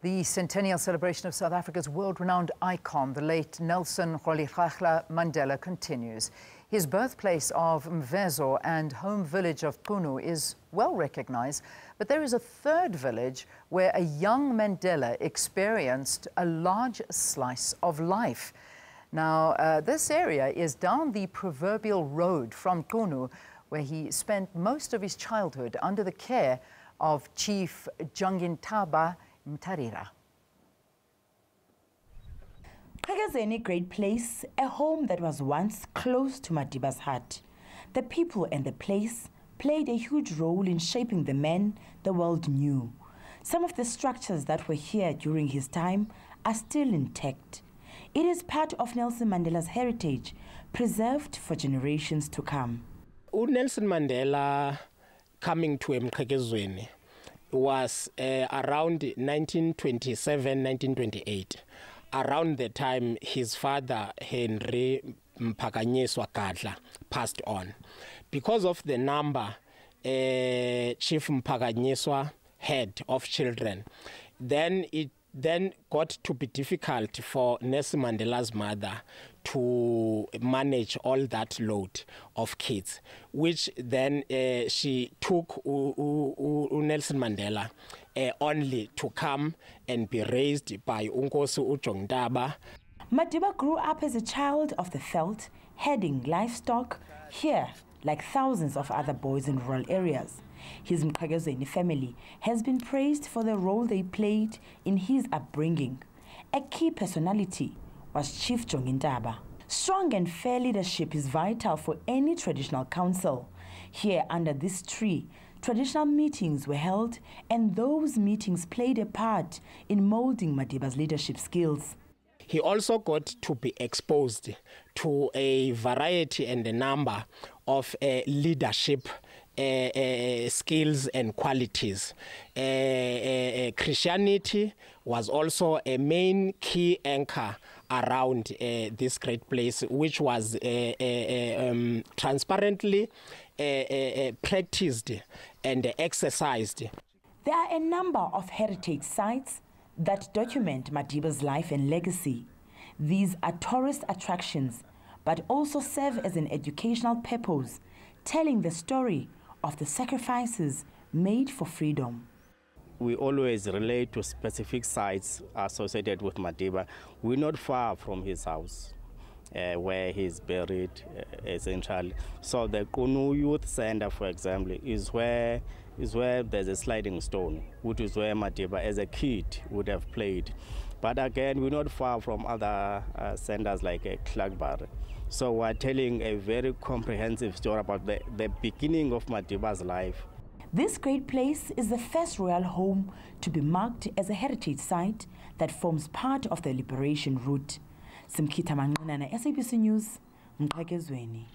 The Centennial celebration of South Africa's world-renowned icon, the late Nelson Rolihlahla Mandela, continues. His birthplace of Mvezo and home village of Qunu is well recognized, but there is a third village where a young Mandela experienced a large slice of life. Now, this area is down the proverbial road from Qunu, where he spent most of his childhood under the care of Chief Jongintaba Mtirara. Mqhekezweni great place, a home that was once close to Madiba's heart. The people and the place played a huge role in shaping the man the world knew. Some of the structures that were here during his time are still intact. It is part of Nelson Mandela's heritage, preserved for generations to come. Nelson Mandela coming to Mqhekezweni was around 1927, 1928. Around the time his father, Henry Mqhekezweni, passed on. Because of the number Chief Mqhekezweni had of children, then it got to be difficult for Nelson Mandela's mother to manage all that load of kids, which then she took Nelson Mandela only to come and be raised by Chief Jongintaba. Madiba grew up as a child of the veld, herding livestock here like thousands of other boys in rural areas. His Mqhekezweni family has been praised for the role they played in his upbringing. A key personality was Chief Jongintaba. Strong and fair leadership is vital for any traditional council. Here under this tree, traditional meetings were held, and those meetings played a part in molding Madiba's leadership skills. He also got to be exposed to a variety and a number of leadership skills and qualities. Christianity was also a main key anchor around this great place, which was transparently practiced and exercised. There are a number of heritage sites that document Madiba's life and legacy. These are tourist attractions, but also serve as an educational purpose, telling the story of the sacrifices made for freedom. We always relate to specific sites associated with Madiba. We're not far from his house, where he's buried, essentially. So the Qunu Youth Center, for example, is where there's a sliding stone, which is where Madiba as a kid would have played. But again, we're not far from other centers like Clarkbar. So we're telling a very comprehensive story about the beginning of Madiba's life. This great place is the first royal home to be marked as a heritage site that forms part of the liberation route. SABC News, Mqhekezweni.